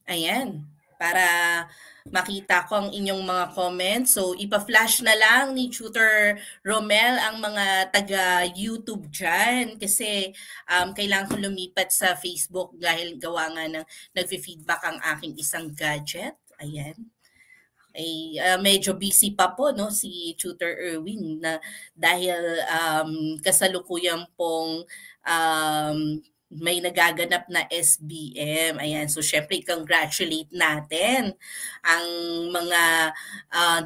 Ayan, para makita ko ang inyong mga comments. So, ipa-flash na lang ni Tutor Romel ang mga taga-YouTube dyan kasi kailangan ko lumipat sa Facebook dahil gawa nga ng nagfi-feedback ang aking isang gadget. Ayan. Ay medyo busy pa po no si Tutor Erwin na dahil kasalukuyan pong um, may nagaganap na SBM. Ayan, so syempre congratulate natin ang mga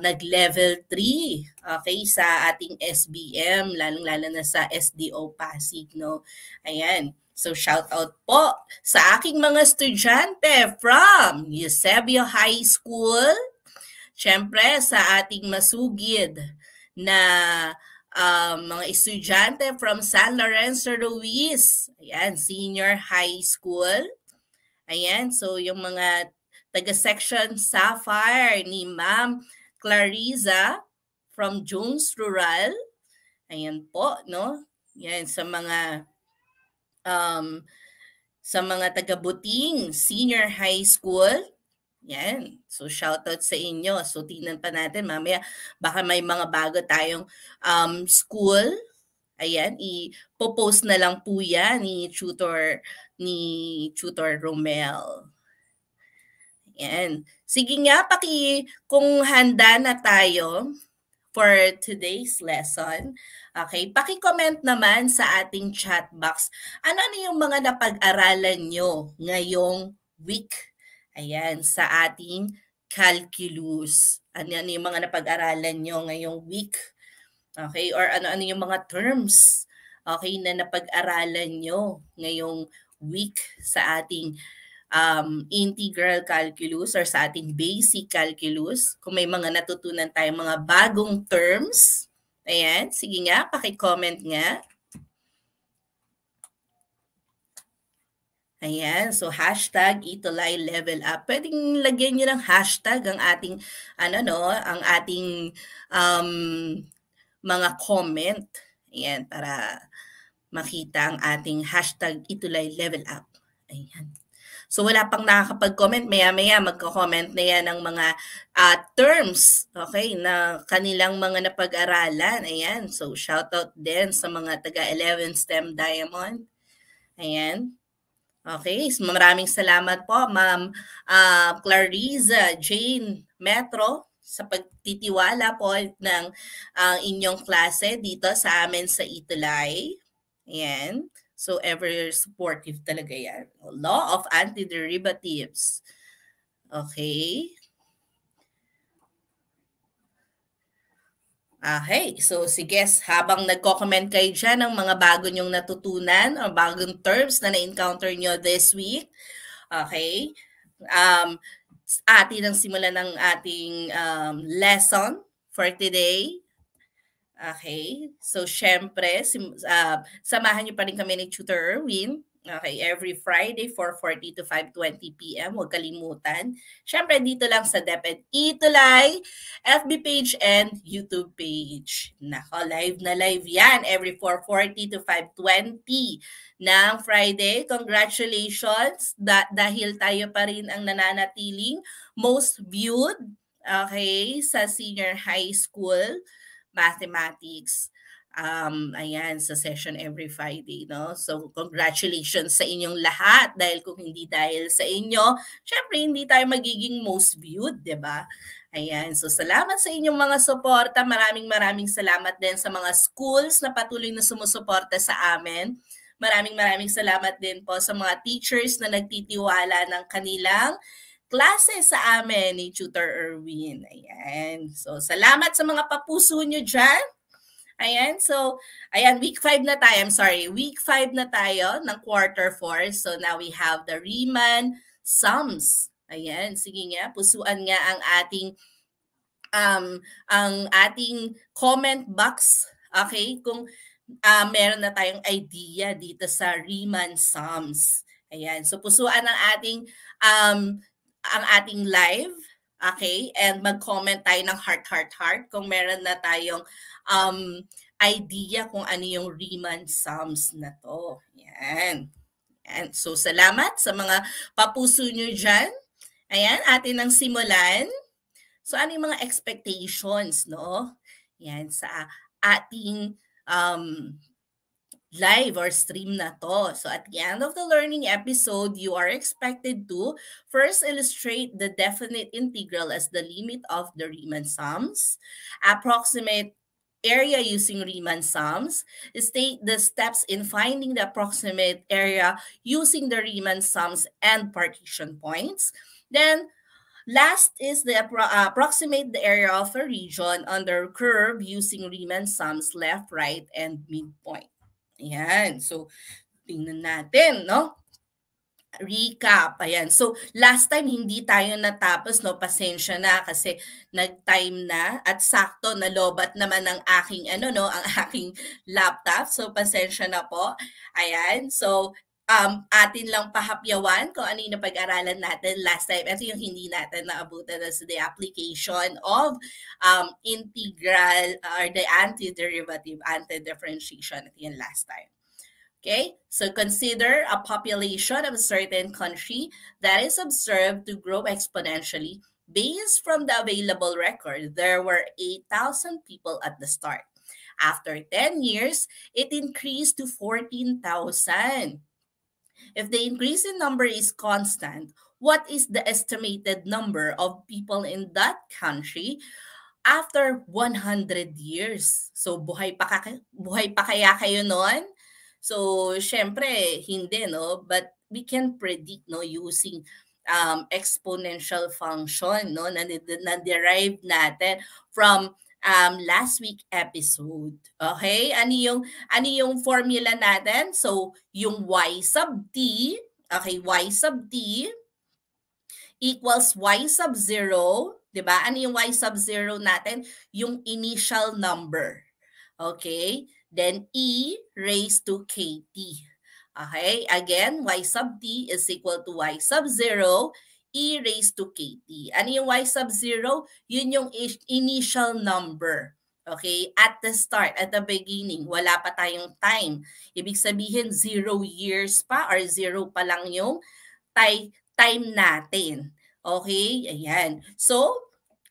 nag-level 3 okay sa ating SBM lalong-lalo na sa SDO Pasig no. Ayan. So shout out po sa aking mga estudyante from Eusebio High School. Siyempre, sa ating masugid na mga estudyante from San Lorenzo Ruiz. Ayan, senior high school. Ayan, so yung mga taga-section Sapphire ni Ma'am Clariza from Jones Rural. Ayan po, no? Yan, sa mga taga-Buting Senior High School. Yan. So, shoutout sa inyo. So, tingnan pa natin. Mamaya, baka may mga bago tayong school. Ayan, i-post na lang po yan ni Tutor Romel. Ayan. Sige nga, kung handa na tayo for today's lesson, okay, paki-comment naman sa ating chat box. Ano yung mga napag-aralan nyo ngayong week? Ayan, sa ating calculus. Ano yung mga napag-aralan nyo ngayong week? Okay, or ano yung mga terms, okay, na napag-aralan nyo ngayong week sa ating integral calculus or sa ating basic calculus. Kung may mga natutunan tayong mga bagong terms, ayan, sige nga, paki-comment nga. Ayan, so hashtag Itulay Level Up. Pwedeng lagyan nyo ng hashtag ang ating, ang ating mga comment. Ayan, para makita ang ating hashtag Itulay Level Up. Ayan. So wala pang nakakapag-comment, maya-maya magko-comment na yan ng mga terms, okay, na kanilang mga napag-aralan. Ayan, so shoutout din sa mga taga 11 STEM Diamond. Ayan. Okay, so maraming salamat po Ma'am Clariza Jane Metro sa pagtitiwala po ng inyong klase dito sa amin sa Itulay. Ayan. So ever supportive talaga yan. Law of antiderivatives. Okay. Okay, so sige, habang nagko-comment kayo dyan ng mga bago nyong natutunan o bagong terms na na-encounter nyo this week, okay, atin ang simulan ng ating lesson for today. Okay, so syempre, samahan nyo pa rin kami ni Tutor Erwin. Okay, every Friday, 4:40 to 5:20 p.m. Huwag kalimutan. Siyempre, dito lang sa DepEd Itulay, FB page and YouTube page. Nako, live na live yan. Every 4:40 to 5:20 ng Friday. Congratulations dahil tayo pa rin ang nananatiling most viewed, okay, sa senior high school mathematics. Ayan, sa session every Friday, no? So, congratulations sa inyong lahat dahil kung hindi dahil sa inyo, syempre hindi tayo magiging most viewed, di ba? Ayan, so salamat sa inyong mga suporta. Maraming salamat din sa mga schools na patuloy na sumusuporta sa amin. Maraming salamat din po sa mga teachers na nagtitiwala ng kanilang klase sa amin ni Tutor Erwin. Ayan. So, salamat sa mga papuso nyo dyan. Ayan. So, ayan, week 5 na tayo. I'm sorry. Week 5 na tayo ng quarter 4. So, now we have the Riemann sums. Ayan. Sige nga. Pusuan nga ang ating comment box. Okay? Kung meron na tayong idea dito sa Riemann sums. Ayan. So, pusuan ang ating live, okay? And mag-comment tayo ng heart kung meron na tayong idea kung ano yung Riemann sums na to. Yan. And so, salamat sa mga papuso nyo dyan. Ayan, atin ang simulan. So ano yung mga expectations, no? Yan, sa ating um, live or stream na to. So at the end of the learning episode, you are expected to first illustrate the definite integral as the limit of the Riemann sums, approximate area using Riemann sums, state the steps in finding the approximate area using the Riemann sums and partition points. Then last is the approximate the area of a region under curve using Riemann sums left, right, and midpoint. Ayan. So, tingnan natin, no? Recap. Ayan. So, last time hindi tayo natapos, no? Pasensya na kasi nag-time na at sakto nalobat naman ang aking no, ang aking laptop. So, pasensya na po. Ayan. So, atin lang pahapyawan kung ano yung napag-aralan natin last time. Ito yung hindi natin naabutan as the application of integral or the antiderivative, antidifferentiation. Ito yung last time. Okay, so consider a population of a certain country that is observed to grow exponentially based from the available record. There were 8,000 people at the start. After 10 years, it increased to 14,000. If the increase in number is constant, what is the estimated number of people in that country after 100 years? So buhay pa kaya kayo noon? So syempre hindi, no, but we can predict, no, using exponential function, no, na derive natin from last week episode. Okay? Ano yung formula natin? So yung y sub t, okay, y sub t equals y sub 0, 'di ba? Ano yung y sub 0 natin? Yung initial number. Okay? Then e raised to kt. Okay? Again, y sub t is equal to y sub 0 e raised to kt. Ano yung y sub 0? Yun yung initial number. Okay? At the start, at the beginning, wala pa tayong time. Ibig sabihin, 0 years pa or 0 pa lang yung time natin. Okay? Ayan. So,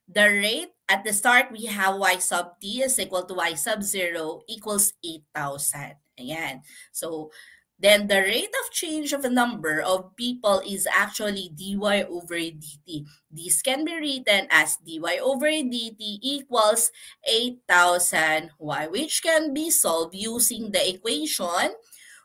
the rate at the start, we have y sub t is equal to y sub 0 equals 8,000. Ayan. So, then the rate of change of a number of people is actually dy over dt. This can be written as dy over dt equals 8,000 y, which can be solved using the equation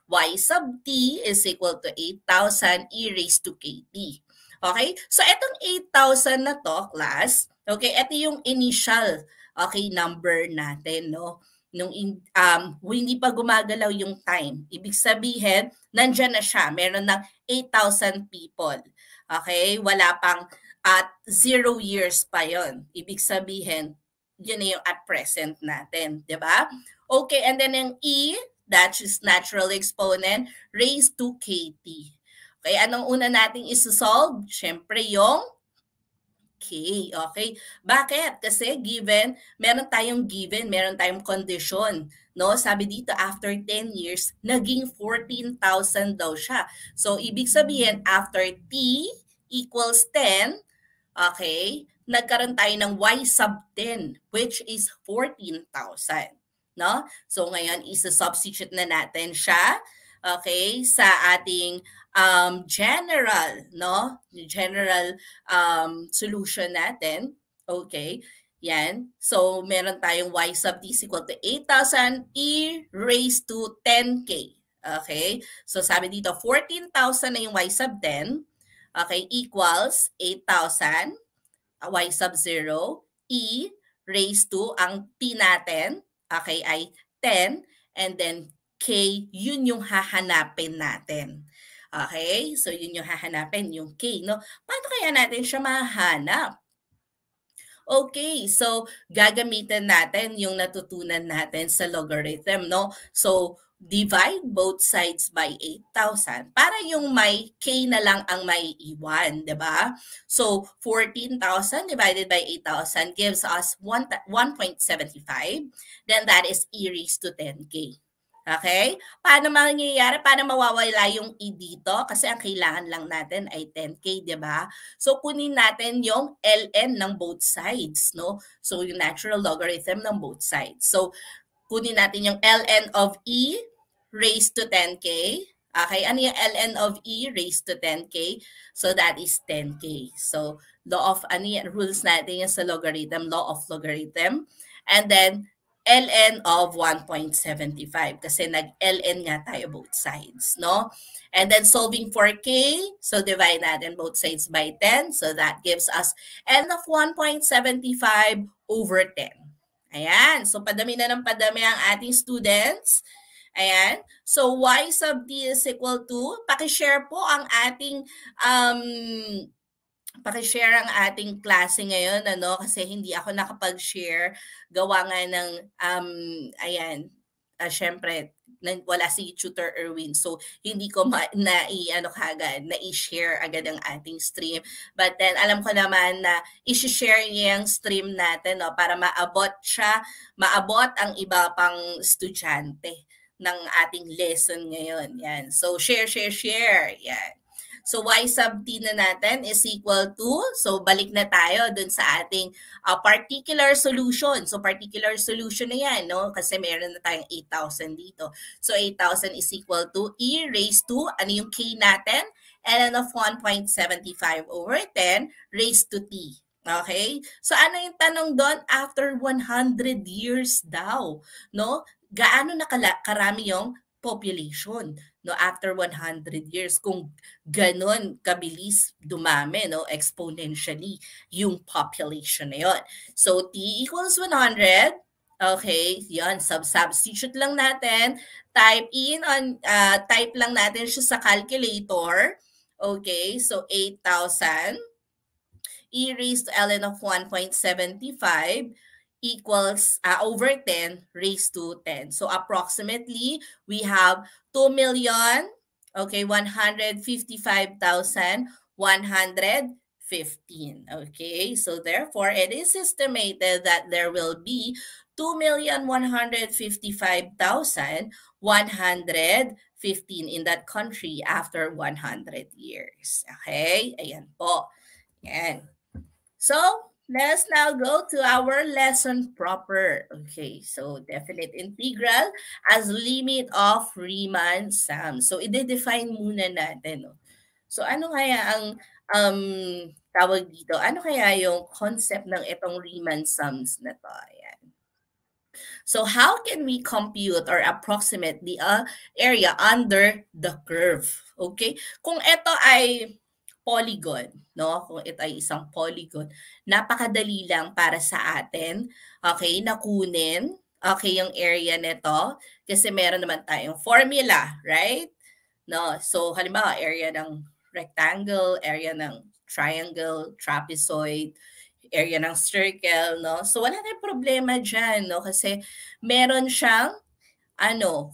y sub t is equal to 8,000 e raised to kt. Okay? So, itong 8,000 na to, class, okay, ito yung initial, okay, number natin, no? Hindi pa gumagalaw yung time. Ibig sabihin, nandyan na siya. Meron ng 8,000 people. Okay? Wala pang at 0 years pa yon. Ibig sabihin, yun na yung at present natin. Diba? Okay, and then yung E, that is natural exponent, raised to KT. Okay, anong una nating isi-solve? Siyempre yung K. Okay. Bakit? Kasi meron tayong condition. No? Sabi dito, after 10 years, naging 14,000 daw siya. So, ibig sabihin, after T equals 10, okay, nagkaroon tayo ng Y sub 10, which is 14,000. No? So, ngayon, isa-substitute na natin siya, okay, sa ating general, no? General solution natin. Okay? Yan. So, meron tayong y sub t is equal to 8,000 e raised to 10k. Okay? So, sabi dito, 14,000 na yung y sub 10. Okay? Equals 8,000 y sub 0 e raised to ang t natin, okay, ay 10, and then k, yun yung hahanapin natin. Okay? So, yun yung hahanapin, yung k, no? Paano kaya natin siya mahanap? Okay, so gagamitin natin yung natutunan natin sa logarithm, no? So, divide both sides by 8,000 para yung may k na lang ang may iwan, di ba? So, 14,000 divided by 8,000 gives us 1.75. Then that is e raised to 10k. Okay? Paano mangyayari? Paano mawawala yung e dito? Kasi ang kailangan lang natin ay 10K, di ba? So, kunin natin yung ln ng both sides, no? So, yung natural logarithm ng both sides. So, kunin natin yung ln of e raised to 10K. Okay, ano yung ln of e raised to 10K? So, that is 10K. So, law of, ano yan, rules natin yung sa logarithm, law of logarithm. And then, ln of 1.75 kasi nag-ln nga tayo both sides, no? And then solving for k, so divide natin both sides by 10. So that gives us n of 1.75 over 10. Ayan. So padami na ng padami ang ating students. Ayan. So y sub t is equal to, pakishare po ang ating um, pakishare ang ating klase ngayon, ano, kasi hindi ako nakapag-share. Gawa nga ng, ayan, syempre, wala si Tutor Erwin. So, hindi ko na-i-ano kagad, na-i-share agad ang ating stream. But then, alam ko naman na i-share niya yung stream natin, no, para maabot ang iba pang estudyante ng ating lesson ngayon. Yan. So, share. Yan. So, y sub t na natin is equal to, so balik na tayo dun sa ating particular solution. So, particular solution na yan, no? Kasi meron na tayong 8,000 dito. So, 8,000 is equal to e raised to, ano yung k natin? ln of 1.75 over 10 raised to t. Okay? So, ano yung tanong doon? After 100 years daw, no? Gaano na karami yung population, no, after 100 years, kung ganon kabilis dumami, no, exponentially yung population na yon. So t equals 100. Okay, yan, substitute lang natin, type lang natin siya sa calculator. Okay, so 8,000 e raised to ln of 1.75 equals over 10 raised to 10. So approximately, we have 2,000,000, okay, 155,115. Okay, so therefore, it is estimated that there will be 2,155,115 in that country after 100 years. Okay, ayan po. Ayan. So, let us now go to our lesson proper. Okay, so definite integral as limit of Riemann sum. So, i-define muna natin. No? So, ano kaya ang tawag dito? Ano kaya yung concept ng itong Riemann sums na to? Ayan. So, how can we compute or approximate the area under the curve? Okay? Kung ito ay polygon, no? Kung ito ay isang polygon, napakadali lang para sa atin, okay, na kunin, okay, yung area nito kasi meron naman tayong formula, right? No? So, halimbawa, area ng rectangle, area ng triangle, trapezoid, area ng circle, no? So, wala tayong problema dyan, no? Kasi meron siyang,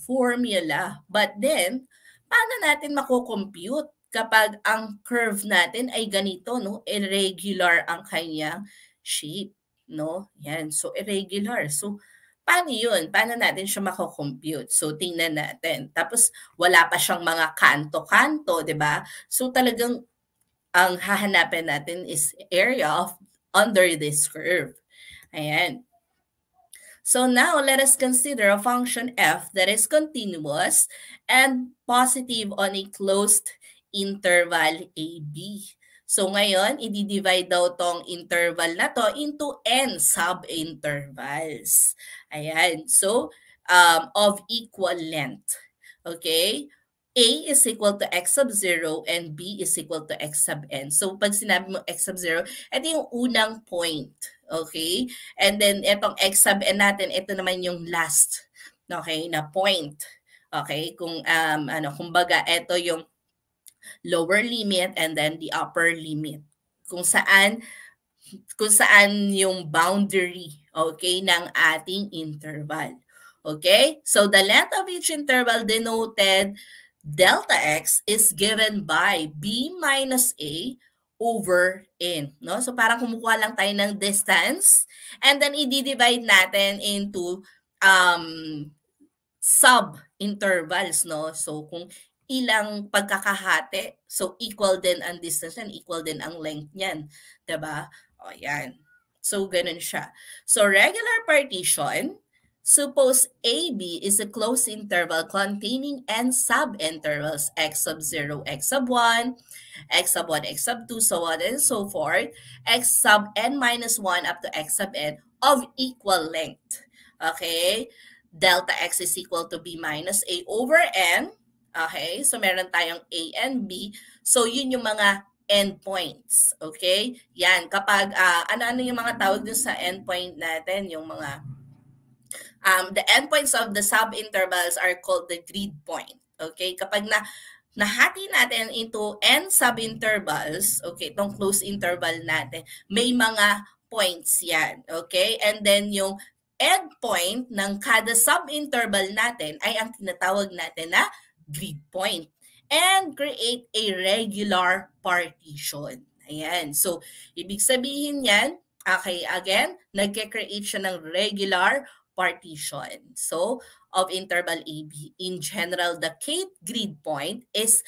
formula. But then, paano natin mako-compute kapag ang curve natin ay ganito, no? Irregular ang kanyang shape, no? Yan. So, irregular. So, paano yun? Paano natin siya mako-compute? So, tingnan natin. Tapos, wala pa siyang mga kanto-kanto, di ba? So, talagang ang hahanapin natin is area of under this curve. Ayan. So now, let us consider a function f that is continuous and positive on a closed interval AB. So ngayon, i-divide daw tong interval na to into n sub-intervals. Ayan. So, of equal length. Okay? A is equal to x sub 0 and B is equal to x sub n. So, pag sinabi mo x sub 0, ito yung unang point. Okay? And then, itong x sub n natin, ito naman yung last, okay, na point. Okay? Kung, kumbaga, ito yung lower limit and then the upper limit. Kung saan yung boundary, okay, ng ating interval. Okay? So, the length of each interval denoted delta x is given by b minus a over n. No? So, parang kumukuha lang tayo ng distance and then i-divide natin into sub-intervals, no? So, kung ilang pagkakahati, so equal din ang distance yan, equal din ang length niyan. Diba? O, yan. So, ganun siya. So, regular partition, suppose AB is a closed interval containing n sub-intervals x sub 0, x sub 1, x sub 1, x sub 2, so on and so forth, x sub n minus 1 up to x sub n of equal length. Okay? Delta x is equal to b minus a over n. Okay? So, meron tayong a and b. So, yun yung mga endpoints. Okay? Yan. Kapag, ano-ano yung mga tawag dun sa endpoint natin? Yung mga, the endpoints of the subintervals are called the grid point. Okay? Kapag nahati natin into n subintervals, okay, itong closed interval natin, may mga points yan. Okay? And then yung endpoint ng kada subinterval natin ay ang tinatawag natin na grid point. And create a regular partition. Ayan. So, ibig sabihin yan, okay, again, nagke-create siya ng regular partition. So, of interval AB. In general, the kth grid point is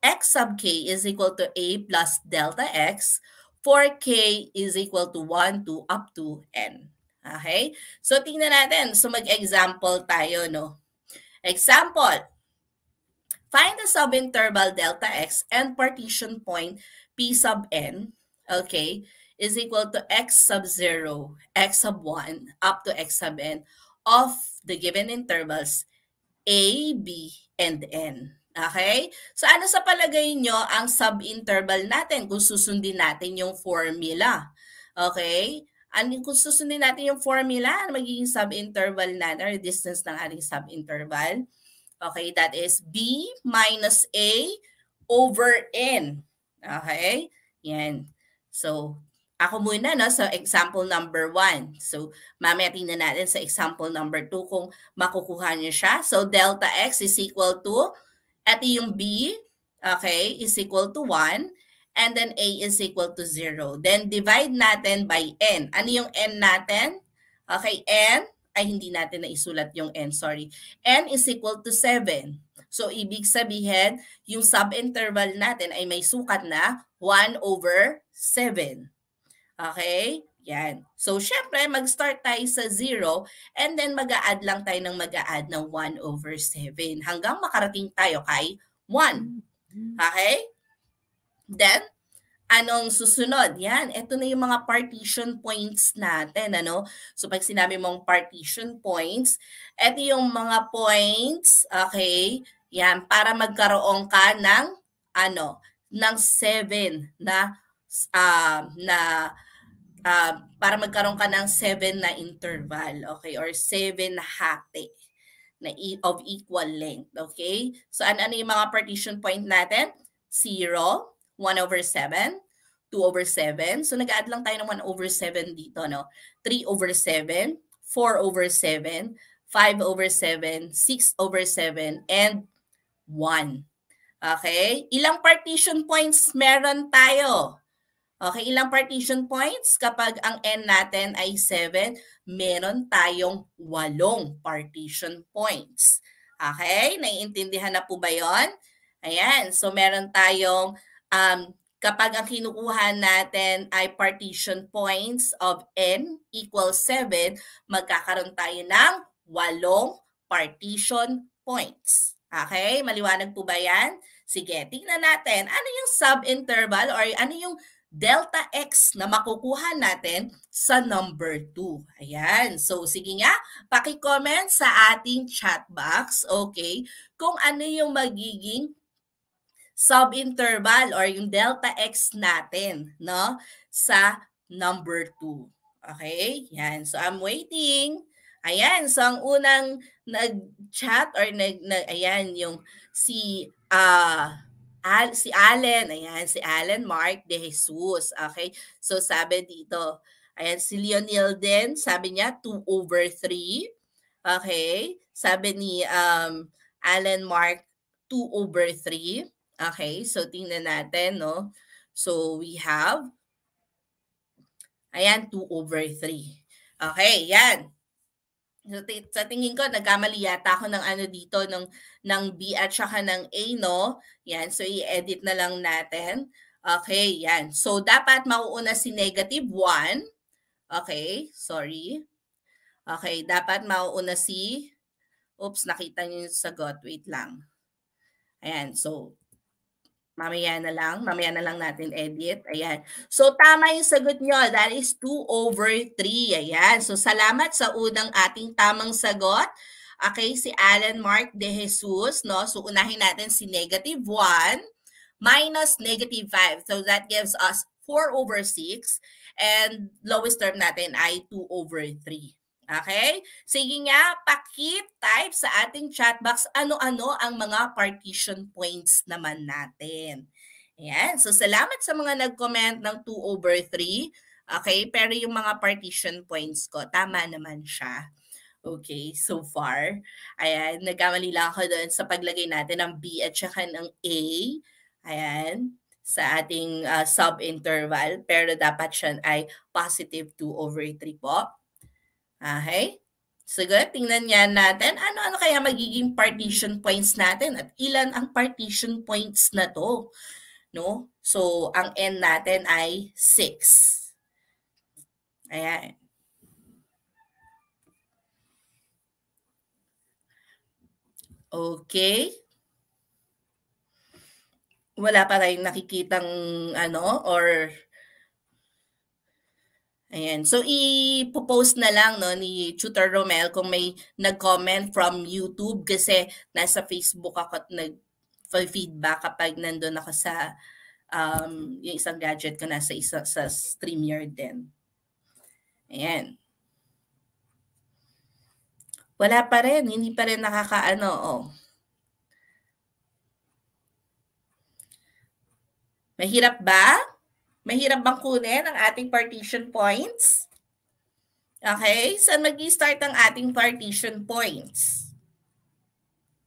x sub k is equal to a plus delta x, for k is equal to 1 to up to n. Okay? So, tingnan natin. So, mag-example tayo, no? Example, find the subinterval delta x and partition point p sub n, okay, is equal to x sub 0, x sub 1, up to x sub n of the given intervals a, b, and n. Okay? So ano sa palagay nyo ang subinterval natin kung susundin natin yung formula? Okay? Kung susundin natin yung formula, magiging subinterval natin or distance ng ating subinterval. Okay, that is b minus a over n. Okay? Yan. So, ako muna no, sa example number 1. So, mamaya tingnan natin sa example number 2 kung makukuha niyo siya. So, delta x is equal to, ito yung b, okay, is equal to 1. And then a is equal to 0. Then, divide natin by n. Ano yung n natin? Okay, n, ay hindi natin naisulat yung n, sorry. N is equal to 7. So, ibig sabihin, yung subinterval natin ay may sukat na 1 over 7. Okay? Yan. So, syempre, mag-start tayo sa 0 and then mag-a-add lang tayo ng mag-a-add ng 1 over 7 hanggang makarating tayo kay 1. Okay? Then, anong susunod? Yan, ito na yung mga partition points natin, ano? So, pag sinabi mong partition points, ito yung mga points, okay? Yan, para magkaroon ka ng, ng 7 na, para magkaroon ka ng 7 na interval, okay? Or 7 na hati na of equal length, okay? So, ano yung mga partition point natin? 0, 1 over 7, 2 over 7. So, nag-add lang tayo ng 1 over 7 dito, no? 3 over 7, 4 over 7, 5 over 7, 6 over 7, and 1. Okay? Ilang partition points meron tayo? Okay, ilang partition points? Kapag ang n natin ay 7, meron tayong 8 partition points. Okay? Naiintindihan na po ba yon? Ayan. So, meron tayong, kapag ang kinukuha natin ay partition points of n equals 7, magkakaroon tayo ng 8 partition points. Okay? Maliwanag po ba yan? Sige, tingnan natin. Ano yung sub-interval or ano yung delta x na makukuha natin sa number 2. Ayan. So, sige nga, paki-comment sa ating chat box, okay, kung ano yung magiging sub-interval or yung delta x natin, no, sa number 2. Okay? Yan. So, I'm waiting. Ayan. So, ang unang nag-chat or ayan, yung si Allen, ayan, si Allen Mark de Jesus. Okay? So, sabi dito, ayan, si Lionel din, sabi niya 2 over 3. Okay? Sabi ni Allen Mark, 2 over 3. Okay? So, tingnan natin, no? So, we have, ayan, 2 over 3. Okay, yan. Sa tingin ko nagkamali yata ako ng ano dito ng B at saka ng A, no? Yan, so i-edit na lang natin. Okay, yan. So dapat mauuna si -1. Okay, sorry. Okay, dapat mauuna si oops, nakita niyo yung sagot. Wait lang. Ayan, so mamaya na lang natin edit. Ayan. So, tama yung sagot nyo. That is 2/3. Ayan. So, salamat sa unang ating tamang sagot. Okay, si Alan Mark De Jesus, no? So, unahin natin si -1 minus -5. So, that gives us 4/6. And lowest term natin ay 2/3. Okay? Sige nga, paki-type sa ating chat box ano-ano ang mga partition points naman natin. Ayan. So, salamat sa mga nag-comment ng 2/3. Okay? Pero yung mga partition points ko, tama naman siya. Okay, so far. Ayan, nagkamali lang ako doon sa paglagay natin ng B at saka ng A. Ayan, sa ating sub-interval. Pero dapat siya ay positive 2/3 po. Okay? Sige, tingnan nga natin ano-ano kaya magiging partition points natin at ilan ang partition points na to, no? So, ang n natin ay 6. Ayan. Okay. Wala pa tayong nakikitang ano or ayan. So, i-post na lang no, ni Tutor Romel kung may nag-comment from YouTube kasi nasa Facebook ako at nag-feedback kapag nandun ako sa yung isang gadget ko nasa sa StreamYard din. Ayan. Wala pa rin. Hindi pa rin nakakaano. Oh. Mahirap ba? Mahirap bang kunin ang ating partition points? Okay, saan mag-i-start ang ating partition points?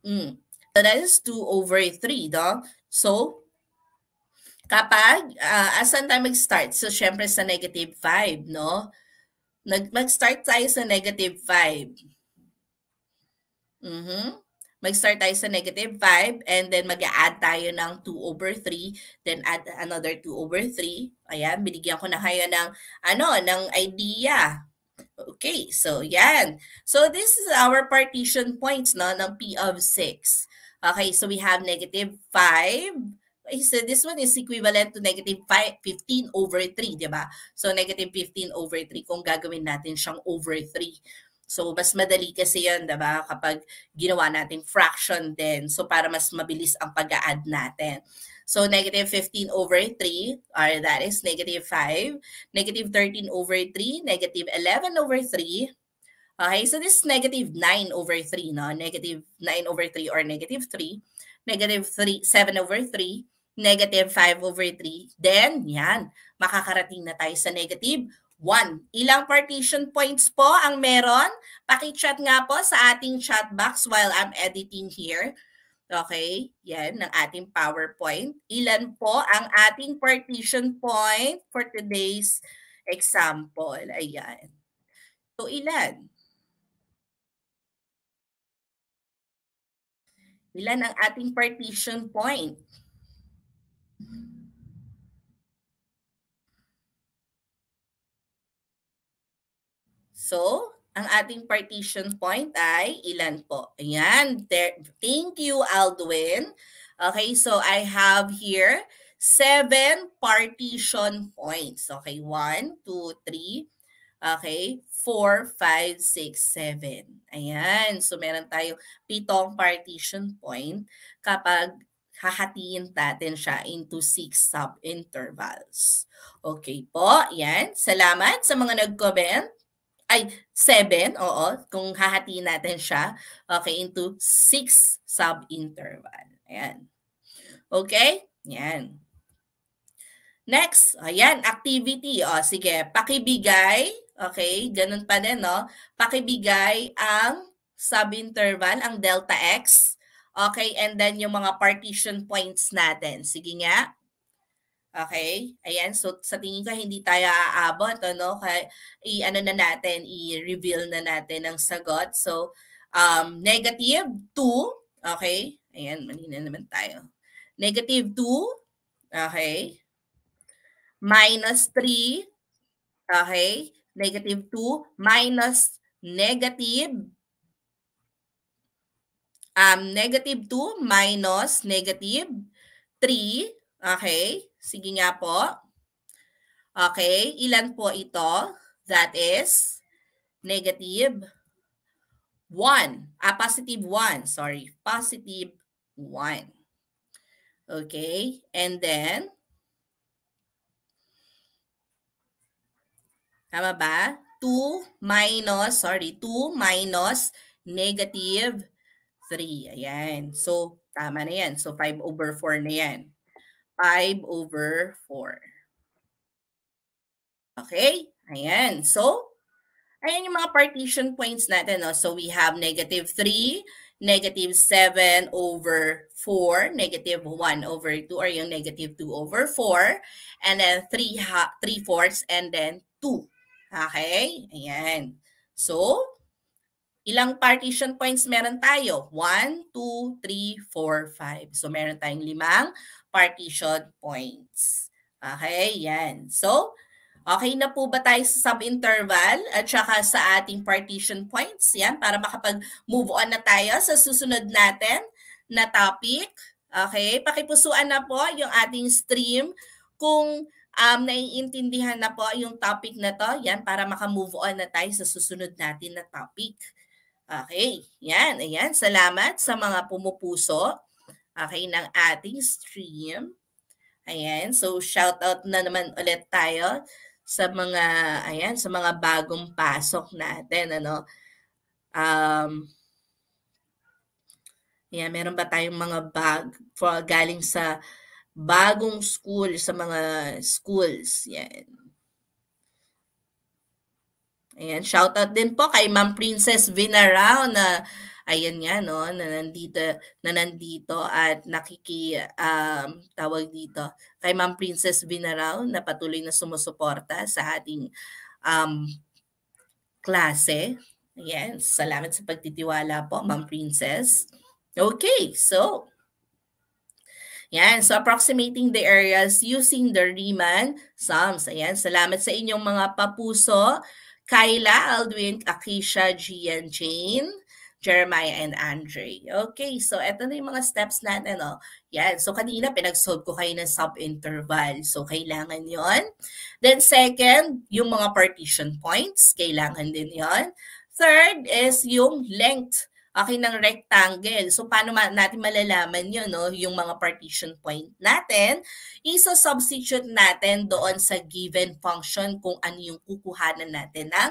So that is 2/3, no? So, kapag, asan tayo mag-start? So, syempre sa -5, no? Mag-start tayo sa -5. Mag-start tayo sa -5 and then mag-a-add tayo ng 2/3, then add another 2/3. Ayan, binigyan ko na kayo ng ng idea. Okay, so yan. So this is our partition points no ng P of 6. Okay, so we have -5. So this one is equivalent to -15/3, di ba? So -15/3 kung gagawin natin siyang over 3. So mas madali kasi 'yon, 'di ba? Kapag ginawa nating fraction din. So para mas mabilis ang pag-add natin. So -15/3 or that is -5, -13/3, -11/3. Okay, so this is -9/3, no? -9/3 or -3, -7/3, -5/3. Then, yan, makakarating na tayo sa -1. Ilang partition points po ang meron? Paki-chat nga po sa ating chat box while I'm editing here. Okay, yan, ng ating PowerPoint. Ilan po ang ating partition point for today's example? Ayan. So, ilan? Ilan ang ating partition point? So, ang ating partition point ay ilan po? Ayan. Thank you, Aldwin. Okay, so I have here 7 partition points. Okay, 1, 2, 3. Okay, 4, 5, 6, 7. Ayan. So, meron tayo 7 partition point kapag hahatiin natin siya into 6 sub-intervals. Okay po, yan. Salamat sa mga nag-comment. Ay, 7, oo, kung hahatiin natin siya, okay, into 6 sub-interval. Ayan. Okay? Yan. Next, ayan, activity. O, sige, pakibigay. Okay, ganun pa din, no? Pakibigay ang sub-interval, ang delta x. Okay, and then yung mga partition points natin. Sige nga. Okay? Ayan, so sa tingin ko hindi tayo aabot, ano? Kaya i-ano na natin, i-reveal na natin ang sagot. So, negative 2, okay? Ayan, mali na naman tayo. Negative 2, okay? Minus 3, okay? Negative 2 minus negative negative 2 minus negative 3. Okay? Sige nga po. Okay, ilan po ito? That is negative 1. Positive 1. Sorry, positive 1. Okay, and then, tama ba? 2 minus negative 3. Ayan. So, tama na yan. So, 5 over 4 na yan. 5 over 4. Okay? Ayan. So, ayan yung mga partition points natin. No? So, we have negative 3, negative 7 over 4, negative 1 over 2, or yung negative 2 over 4, and then 3/4, and then 2. Okay? Ayan. So, ilang partition points meron tayo? 1, 2, 3, 4, 5. So, meron tayong 5 partition points. Okay? Yan. So, okay na po ba tayo sa sub-interval at saka sa ating partition points? Yan, para makapag-move on na tayo sa susunod natin na topic. Okay? Pakipusuan na po yung ating stream kung naiintindihan na po yung topic na to. Yan, para makamove on na tayo sa susunod natin na topic. Okay, yan, ayan. Salamat sa mga pumupuso, okay, ng ating stream. Ayan, so shout out na naman ulit tayo sa mga, ayan, sa mga bagong pasok natin, ano. Ayan, meron ba tayong mga galing sa bagong school, sa mga schools, yan. Ayan, shoutout din po kay Ma'am Princess Vinarao na ayan nga no, na nandito at tawag dito kay Ma'am Princess Vinarao na patuloy na sumusuporta sa ating klase. Ayan, salamat sa pagtitiwala po, Ma'am Princess. Okay, so yan, so approximating the areas using the Riemann sums. Ayan, salamat sa inyong mga papuso. Kyla, Aldwin, Akisha, Gian, Jane, Jeremiah, and Andre. Okay, so eto na yung mga steps natin. Oh. Yan, so kanina pinag-solve ko kayo ng sub-interval. So kailangan yon. Then second, yung mga partition points, kailangan din yon. Third is yung length ng rectangle. So, paano natin malalaman yun, no? Yung mga partition point natin, iso-substitute natin doon sa given function kung ano yung kukuhanan natin ng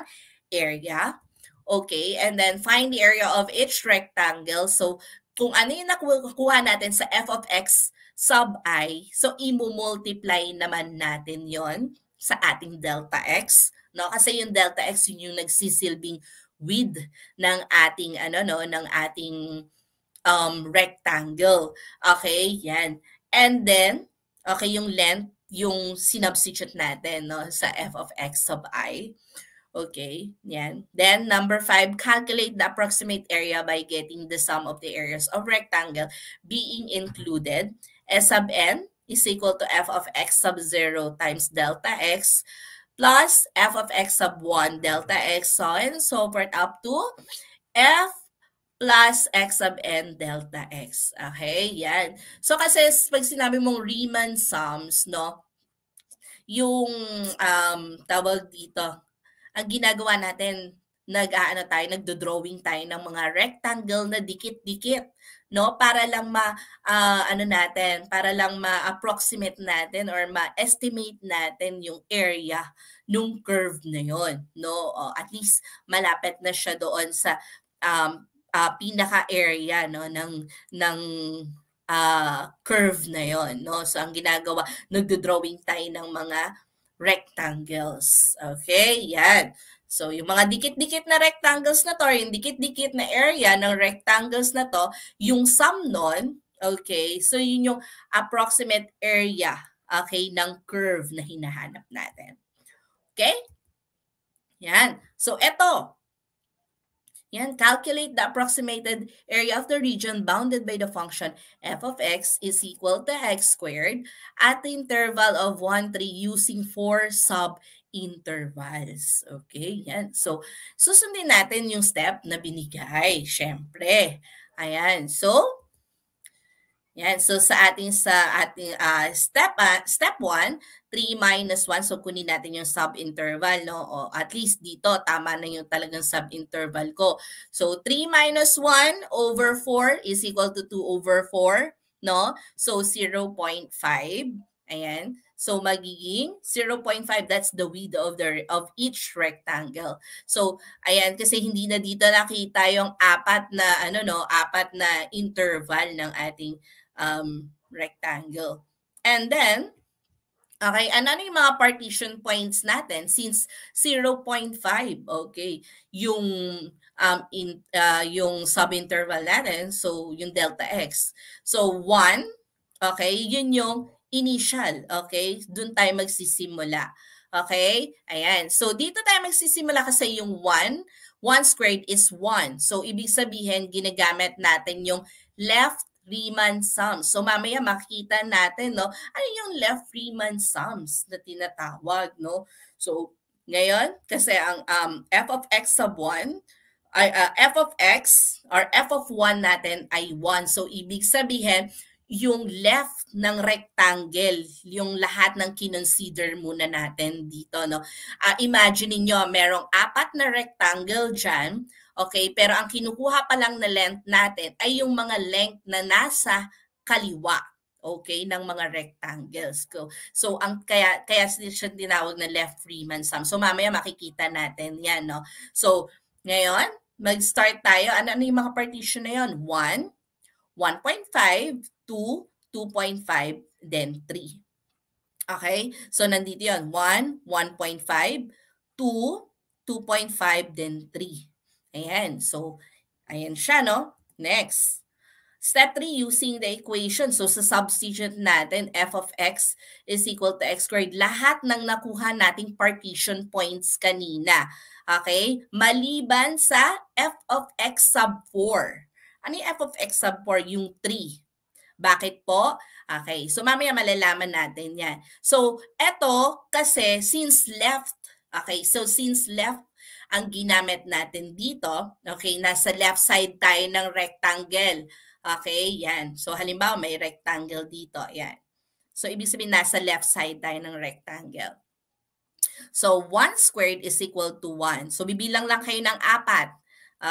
area. Okay, and then find the area of each rectangle. So, kung ano yung nakuha natin sa f of x sub I, so i-multiply naman natin yon sa ating delta x. No? Kasi yung delta x yun yung nagsisilbing width ng ating rectangle. Okay, yan. And then, okay, yung length, yung sinubstitute natin no, sa f of x sub I. Okay, yan. Then, number 5, calculate the approximate area by getting the sum of the areas of rectangle being included. S sub n is equal to f of x sub 0 times delta x plus f of x sub 1 delta x, so and so forth up to f plus x sub n delta x. Okay, yan. So kasi pag sinabi mong Riemann sums, no, yung tawag dito, ang ginagawa natin, nagdo-drawing tayo ng mga rectangle na dikit-dikit, no, para lang para lang ma-approximate natin or ma-estimate natin yung area nung curve na yon, no. At least malapit na siya doon sa pinaka-area no ng curve na yon, no. So ang ginagawa, nagdo-drawing tayo ng mga rectangles. Okay, yan. So, yung mga dikit-dikit na rectangles na to, or yung dikit-dikit na area ng rectangles na to, yung sum nun, okay, so yun yung approximate area okay, ng curve na hinahanap natin. Okay? Yan. So, eto. Yan, calculate the approximated area of the region bounded by the function f of x is equal to x squared at the interval of 1, 3 using 4 sub-intervals. Okay, yan. So, susundin natin yung step na binigay, syempre. Ayan, so, yan. So sa ating step 1, 3 minus 1. So kunin natin yung sub-interval, no? O at least dito tama na yung talagang sub-interval ko. So 3 minus 1 over 4 is equal to 2 over 4, no? So 0.5. Ayan. So magiging 0.5, that's the width of each rectangle. So ayan, kasi hindi na dito nakita yung apat na interval ng ating rectangle. And then, okay, ano yung mga partition points natin since 0.5, okay, yung yung subinterval natin, so yung delta x. So 1, okay, yun yung initial, okay? Doon tayo magsisimula. Okay? Ayan. So dito tayo magsisimula kasi yung 1 squared is 1. So ibig sabihin ginagamit natin yung left Riemann sums. So mamaya makita natin, no, ano yung left Riemann sums na tinatawag, no? So ngayon, kasi ang f of x sub 1 ay f of x or f of 1 natin ay 1. So ibig sabihin yung left ng rectangle, yung lahat ng kinonsider muna natin dito, no? Imagine niyo merong 4 na rectangle diyan. Okay, pero ang kinukuha pa lang na length natin ay yung mga length na nasa kaliwa, okay, ng mga rectangles. So ang kaya siya tinawag na left Riemann sum. So mamaya makikita natin 'yan, no. So ngayon, mag-start tayo. Ano yung mga partition na 'yon? 1, 1.5, 2, 2.5, then 3. Okay? So nandito 'yon. 1, 1.5, 2, 2.5, then 3. Ayan. So, ayan siya, no? Next. Step 3, using the equation. So, sa substitute natin, f of x is equal to x squared. Lahat ng nakuha nating partition points kanina. Okay? Maliban sa f of x sub 4. Ano yung f of x sub 4? Yung 3. Bakit po? Okay. So, mamaya malalaman natin yan. So, eto kasi since left, okay, so since left ang ginamit natin dito, okay, nasa left side tayo ng rectangle. Okay, yan. So, halimbawa, may rectangle dito. Yan. So, ibig sabihin, nasa left side tayo ng rectangle. So, 1 squared is equal to 1. So, bibilang lang kayo ng 4.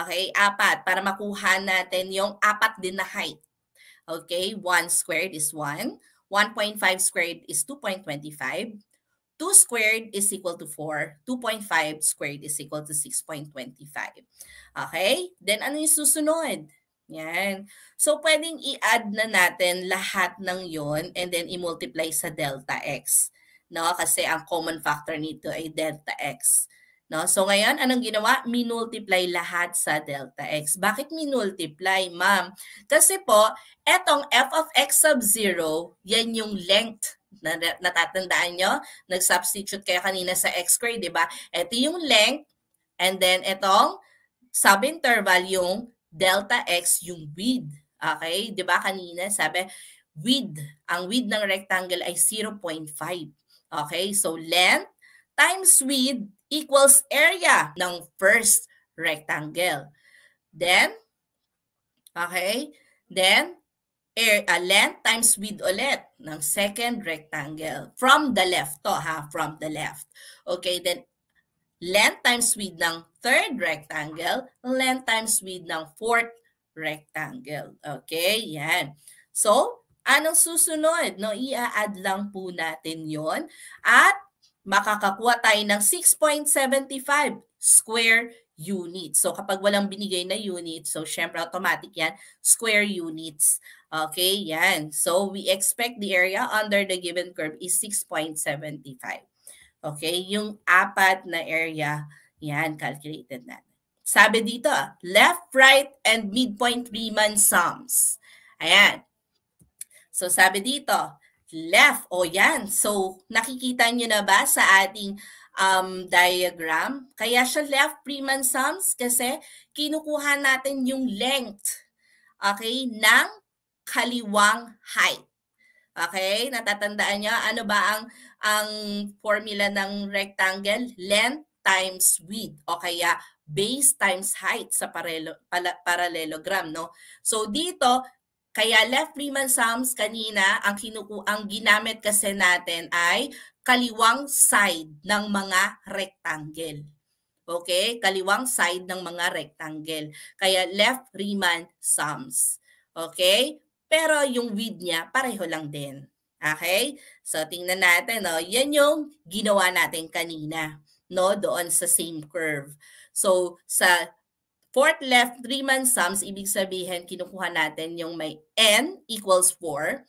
Okay, 4 para makuha natin yung 4 din na height. Okay, 1 squared is 1. 1.5 squared is 2.25. 2 squared is equal to 4. 2.5 squared is equal to 6.25. Okay? Then, ano yung susunod? Yan. So, pwedeng i-add na natin lahat ng yon and then i-multiply sa delta x. No? Kasi ang common factor nito ay delta x. No? So, ngayon, anong ginawa? Minultiply lahat sa delta x. Bakit minultiply, ma'am? Kasi po, etong f of x sub 0, yan yung length. Natatandaan nyo? Nag-substitute kayo kanina sa x squared, di ba? Ito yung length, and then itong sub-interval yung delta x, yung width. Okay? Di ba kanina sabi, width. Ang width ng rectangle ay 0.5. Okay? So, length times width equals area ng first rectangle. Then, okay? Then, length times width ulit ng second rectangle. From the left to, from the left. Okay, then length times width ng third rectangle, length times width ng fourth rectangle. Okay, yan. So, anong susunod? No, i-add lang po natin yon at makakakuha tayo ng 6.75 square units. So, kapag walang binigay na unit, so syempre automatic yan, square units. Okay, yan. So, we expect the area under the given curve is 6.75. Okay, yung 4 na area, yan, calculated natin. Sabi dito, left, right, and midpoint Riemann sums. Ayan. So, sabi dito, left. O yan. So, nakikita nyo na ba sa ating diagram? Kaya siya left Riemann sums kasi kinukuha natin yung length, okay, ng kaliwang height. Okay? Natatandaan niyo ano ba ang formula ng rectangle? Length times width o kaya base times height sa parallelogram, no? So dito, kaya left Riemann sums kanina, ang ginamit kasi natin ay kaliwang side ng mga rectangle. Okay? Kaliwang side ng mga rectangle. Kaya left Riemann sums. Okay? Pero yung width niya, pareho lang din. Okay? So, tingnan natin. No? Yan yung ginawa natin kanina. No? Doon sa same curve. So, sa fourth left Riemann sums, ibig sabihin, kinukuha natin yung may n equals 4.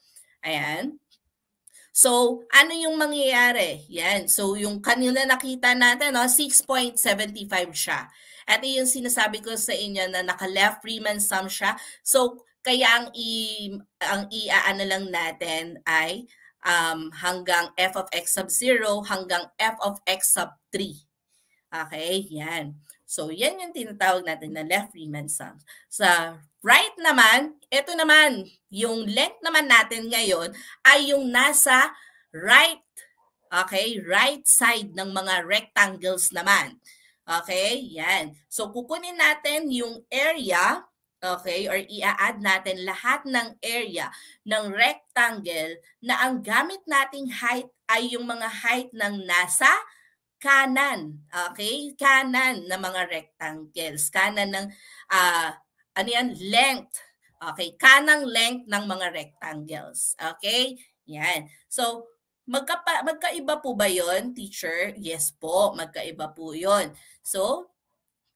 Ayan. So, ano yung mangyayari? Yan. So, yung kanina nakita natin, no, 6.75 siya. Ito yung sinasabi ko sa inyo na naka-left Riemann sum siya. So, kaya ang iaano lang natin ay hanggang f of x sub 0 hanggang f of x sub 3. Okay, yan. So, yan yung tinatawag natin na left Riemann sum. Sa right naman, ito naman, yung length naman natin ngayon ay yung nasa right, okay, right side ng mga rectangles naman. Okay, yan. So, kukunin natin yung area, okay, or i-add natin lahat ng area ng rectangle na ang gamit nating height ay yung mga height ng nasa kanan, okay? Kanan ng mga rectangles. Kanan ng, ano yan? Length. Okay, kanang length ng mga rectangles. Okay? Yan. So, magkaiba po ba yon, teacher? Yes po, magkaiba po yon. So,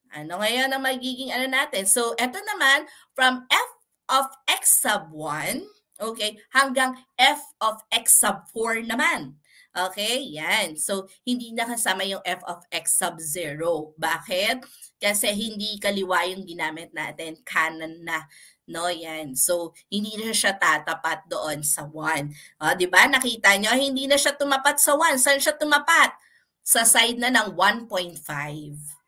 ano ngayon ang magiging ano natin? So, eto naman, from f of x sub 1, okay, hanggang f of x sub 4 naman. Okay, yan. So, hindi nakasama yung f of x sub 0. Bakit? Kasi hindi kaliwa yung ginamit natin, kanan na. No, yan. So, hindi na siya tatapat doon sa 1. Di ba? Nakita nyo, hindi na siya tumapat sa 1. Saan siya tumapat? Sa side na ng 1.5.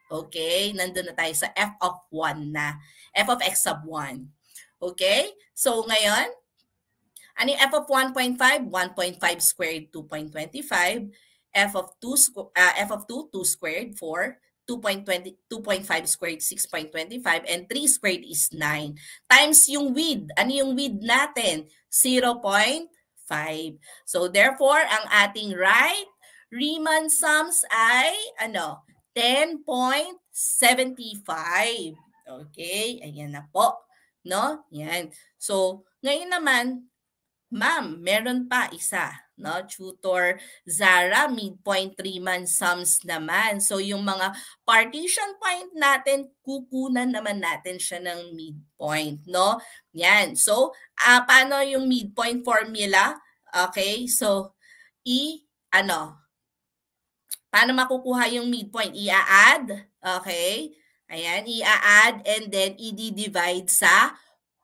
Okay? Nandun na tayo sa f of 1 na. F of x sub 1. Okay? So, ngayon, ano yung f of 1.5? 1.5 squared, 2.25. F of 2, 2 squared, 4. 2.5 squared, 6.25. And 3 squared is 9. Times yung width. Ano yung width natin? 0.5. So, therefore, ang ating right Riemann sums ay, 10.75. Okay? Ayan na po. No? Yan. So, ngayon naman, ma'am, meron pa isa, no? Tutor Zara, midpoint Riemann sums naman. So, yung mga partition point natin, kukunan naman natin siya ng midpoint, no? Yan. So, paano yung midpoint formula? Okay, so, paano makukuha yung midpoint? I-add, okay? Ayan, i-add and then i-divide sa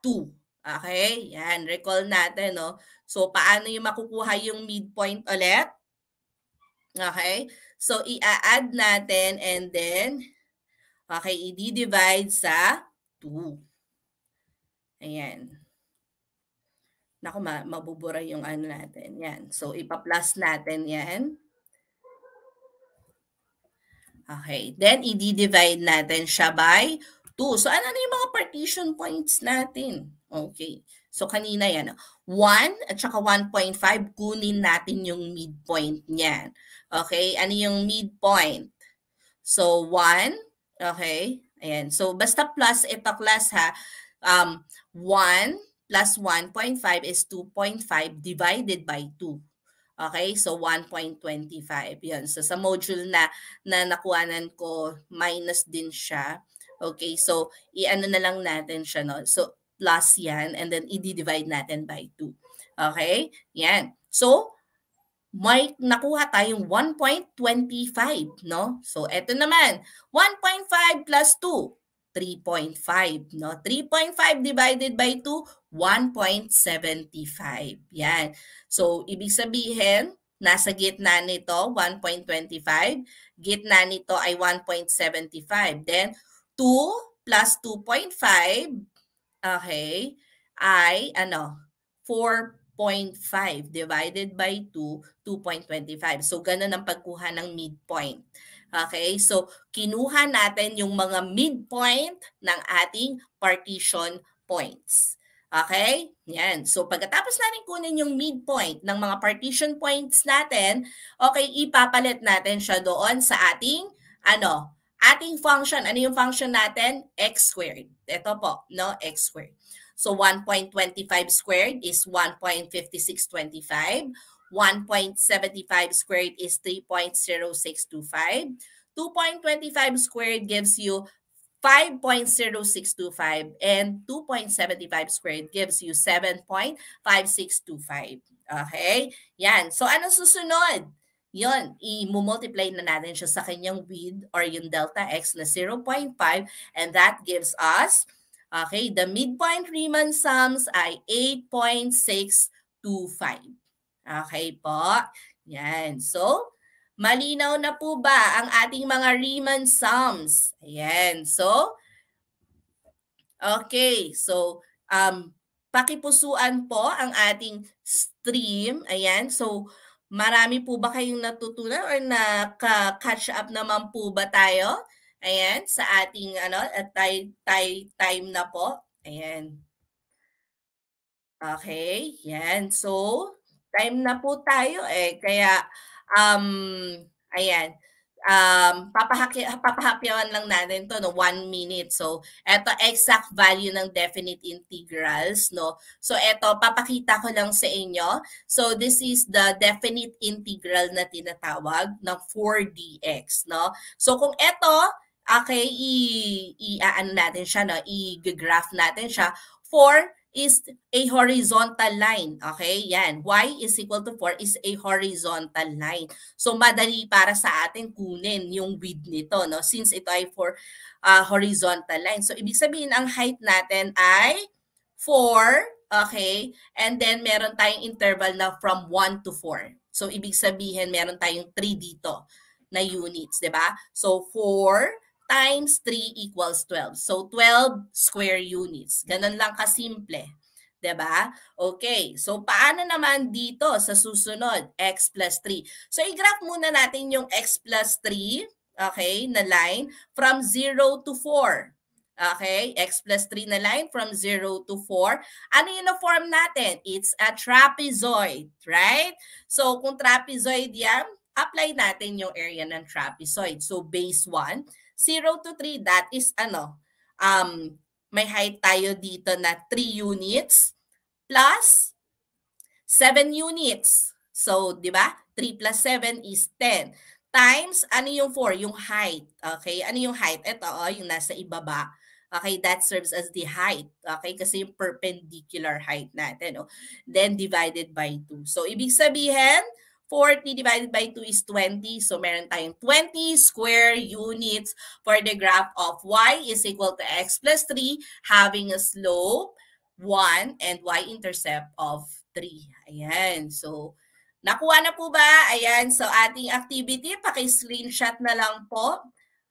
2. Okay? Yan, recall natin, no? So, paano yung makukuha yung midpoint ulit? Okay? So, i-add natin and then, okay, i-divide sa 2. Ayan. Naku, mabubura yung ano natin. Yan. So, ipa-plus natin yan. Okay. Then, i-divide natin siya by 2. So, ano na yung mga partition points natin? Okay. So, kanina yan. 1 at saka 1.5, kunin natin yung midpoint niyan. Okay. Ano yung midpoint? So, 1. Okay. Ayan. So, basta plus ito class ha. 1 plus 1.5 is 2.5 divided by 2. Okay, so 1.25. Yun. So sa module na nakuhanan ko, minus din siya. Okay, so i-ano na lang natin siya, no? So plus yan, and then i-divide natin by 2. Okay, yan. So, may nakuha tayong 1.25, no? So, eto naman, 1.5 plus 2. 3.5, no? 3.5 divided by 2, 1.75. Yan. So, ibig sabihin, nasa gitna nito, 1.25. Gitna nito ay 1.75. Then, 2 plus 2.5, okay, ay 4.5 divided by 2, 2.25. So, ganun ang pagkuha ng midpoint. Okay, so kinuha natin yung mga midpoint ng ating partition points. Okay? Yan. So pagkatapos natin kunin yung midpoint ng mga partition points natin, okay, ipapalit natin siya doon sa ating ating function. Ano yung function natin? X squared. Ito po, no? X squared. So 1.25 squared is 1.5625. 1.75 squared is 3.0625. 2.25 squared gives you 5.0625 and 2.75 squared gives you 7.5625. Okay? Yan. So, anong susunod? Yun, i-multiply na natin siya sa kanyang width or yung delta x na 0.5 and that gives us, okay, the midpoint Riemann sums ay 8.625. Okay po? Yan. So, malinaw na po ba ang ating mga Riemann sums? Ayan. So, okay. So, pakipusuan po ang ating stream. Ayan. So, marami po ba kayong natutunan or naka-catch up naman po ba tayo? Ayan, sa ating time na po. Ayan. Okay, yan. So, time na po tayo eh. Kaya, ayan, papahapyawan lang natin to no, 1 minute. So, eto exact value ng definite integrals, no? So, eto, papakita ko lang sa inyo. So, this is the definite integral na tinatawag ng 4dx, no? So, kung eto, okay, i-ano natin siya, no? I-graph natin siya. 4 is a horizontal line. Okay, yan. Y is equal to 4 is a horizontal line. So, madali para sa atin kunin yung width nito, no? Since ito ay for horizontal line. So, ibig sabihin, ang height natin ay 4, okay? And then, meron tayong interval na from 1 to 4. So, ibig sabihin, meron tayong 3 dito na units, di ba? So, 4 times 3 equals 12. So, 12 square units. Ganun lang kasimple. Diba? Okay. So, paano naman dito sa susunod? X plus 3. So, i-graph muna natin yung x plus 3, okay, na line from 0 to 4. Okay? X plus 3 na line from 0 to 4. Ano yung na-form natin? It's a trapezoid, right? So, kung trapezoid yan, apply natin yung area ng trapezoid. So, base 1. 0 to 3, that is may height tayo dito na 3 units plus 7 units. So, di ba? 3 plus 7 is 10. Times, ano yung 4? Yung height. Okay? Ano yung height? Ito, yung nasa ibaba. Okay, that serves as the height. Okay, kasi yung perpendicular height natin. Then, divided by 2. So, ibig sabihin, 40 divided by 2 is 20. So, meron tayong 20 square units for the graph of y is equal to x plus 3 having a slope 1 and y-intercept of 3. Ayan. So, nakuha na po ba? Ayan. So, ating activity, paki-screenshot na lang po.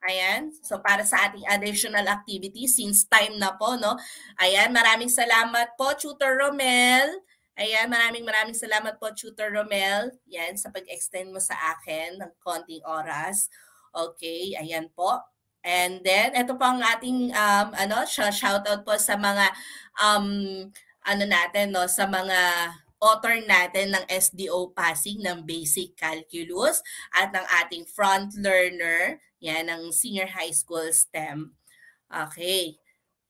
Ayan. So, para sa ating additional activity, since time na po, no? Ayan. Maraming salamat po, Tutor Romel. Ayan, maraming salamat po, Tutor Romel. Yan, sa pag-extend mo sa akin ng konting oras. Okay, ayan po. And then, ito po ang ating, shoutout po sa mga, natin, no, sa mga author natin ng SDO Passing ng Basic Calculus at ng ating front learner, yan, ng Senior High School STEM. Okay.